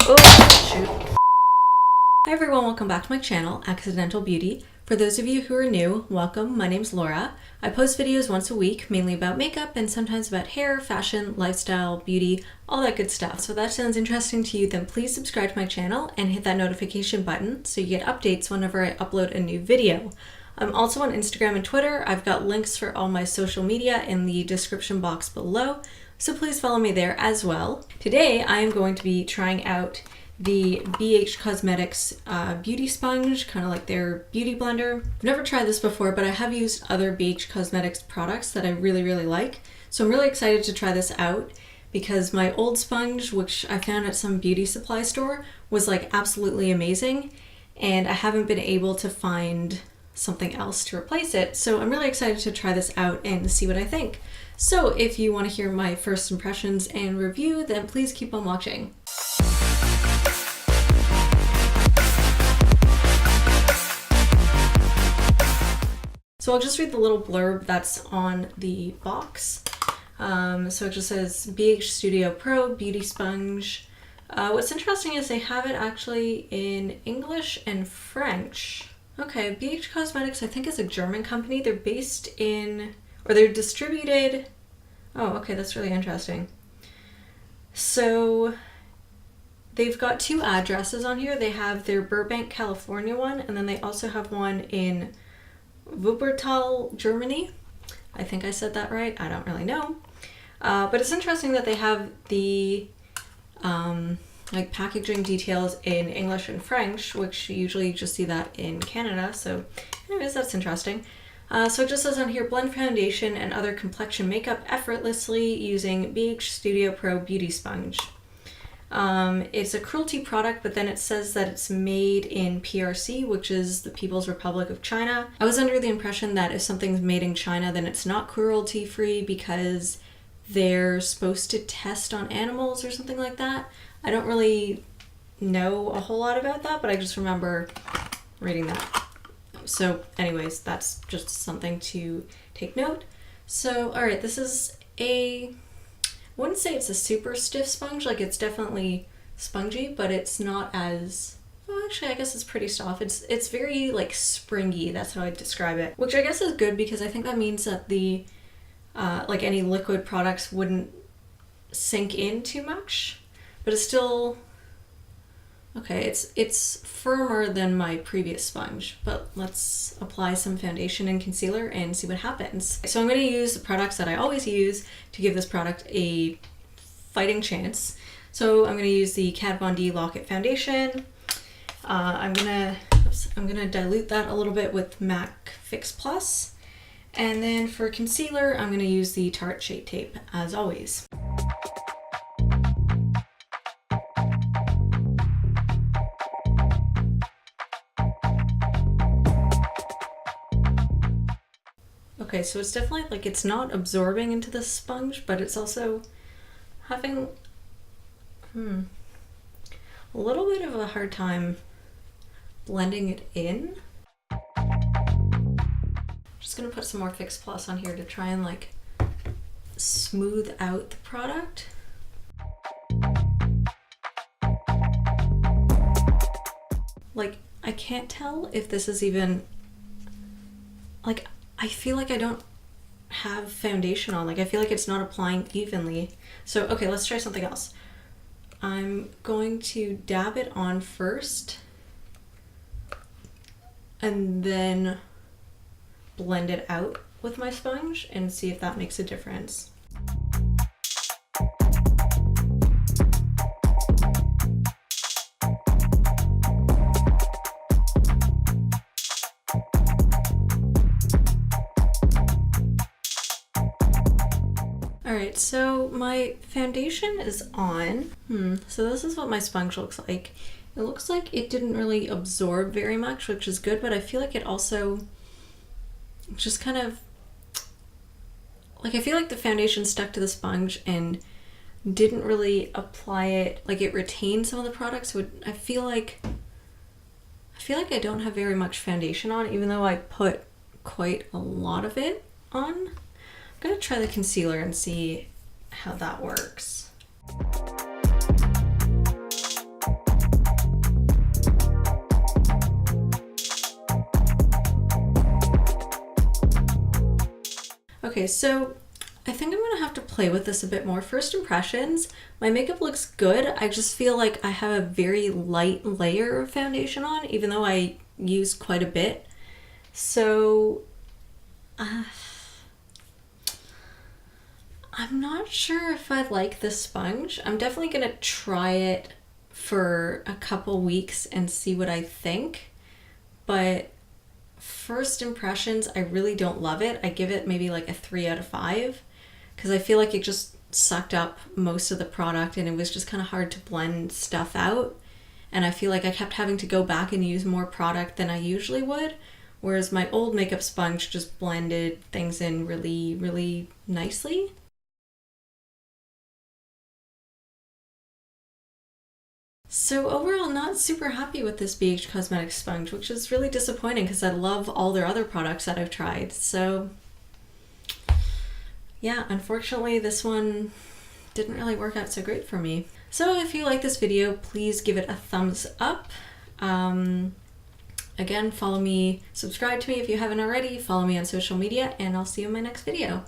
Oh, shoot. Hi everyone, welcome back to my channel, Accidental Beauty. For those of you who are new, welcome. My name's Laura. I post videos once a week, mainly about makeup and sometimes about hair, fashion, lifestyle, beauty, all that good stuff. So if that sounds interesting to you, then please subscribe to my channel and hit that notification button so you get updates whenever I upload a new video. I'm also on Instagram and Twitter. I've got links for all my social media in the description box below, so please follow me there as well. Today I am going to be trying out the BH Cosmetics beauty sponge, kind of like their beauty blender. I've never tried this before, but I have used other BH Cosmetics products that I really like. So I'm really excited to try this out because my old sponge, which I found at some beauty supply store, was like absolutely amazing, and I haven't been able to find something else to replace it. So I'm really excited to try this out and see what I think. So if you want to hear my first impressions and review, then please keep on watching. So I'll just read the little blurb that's on the box. So it just says BH Studio Pro Beauty Sponge. What's interesting is they have it actually in English and French. Okay, BH Cosmetics I think is a German company. They're based in, or they're distributed. Oh, okay, that's really interesting. So they've got two addresses on here. They have their Burbank, California one, and then they also have one in Wuppertal, Germany. I think I said that right. I don't really know. But it's interesting that they have the like packaging details in English and French, which you usually just see that in Canada. So anyways, that's interesting. So it just says on here, blend foundation and other complexion makeup effortlessly using BH Studio Pro Beauty Sponge. It's a cruelty product, but then it says that it's made in PRC, which is the People's Republic of China. I was under the impression that if something's made in China, then it's not cruelty free because they're supposed to test on animals or something like that. I don't really know a whole lot about that, but I just remember reading that. So anyways, that's just something to take note. So, all right, this is I wouldn't say it's a super stiff sponge. Like, it's definitely spongy, but it's not as, well, actually I guess it's pretty soft. It's very like springy. That's how I describe it, which I guess is good because I think that means that the like any liquid products wouldn't sink in too much, but it's still okay. It's firmer than my previous sponge, but let's apply some foundation and concealer and see what happens. So I'm going to use the products that I always use to give this product a fighting chance. So I'm going to use the Kat Von D Lock It Foundation. I'm gonna dilute that a little bit with MAC Fix Plus, and then for concealer I'm going to use the Tarte Shape Tape as always. Okay, so it's definitely like it's not absorbing into the sponge, but it's also having a little bit of a hard time blending it in. Just gonna put some more Fix Plus on here to try and like smooth out the product. Like, I can't tell if this is even like, I feel like I don't have foundation on. Like, I feel like it's not applying evenly. So, okay, let's try something else. I'm going to dab it on first and then blend it out with my sponge and see if that makes a difference. Alright, so my foundation is on. So this is what my sponge looks like. It looks like it didn't really absorb very much, which is good, but I feel like it also just kind of, like, I feel like the foundation stuck to the sponge and didn't really apply it, like it retained some of the product, so I feel like I don't have very much foundation on, even though I put quite a lot of it on. I'm gonna try the concealer and see how that works. Okay, so I think I'm gonna have to play with this a bit more. First impressions, my makeup looks good. I just feel like I have a very light layer of foundation on, even though I use quite a bit. So, I'm not sure if I like this sponge. I'm definitely gonna try it for a couple weeks and see what I think. But first impressions, I really don't love it. I give it maybe like a 3 out of 5 because I feel like it just sucked up most of the product and it was just kind of hard to blend stuff out. And I feel like I kept having to go back and use more product than I usually would. Whereas my old makeup sponge just blended things in really, really nicely. So overall, not super happy with this BH Cosmetics sponge, which is really disappointing because I love all their other products that I've tried. So yeah, unfortunately this one didn't really work out so great for me. So if you like this video, please give it a thumbs up. Again, follow me, subscribe to me if you haven't already, follow me on social media, and I'll see you in my next video.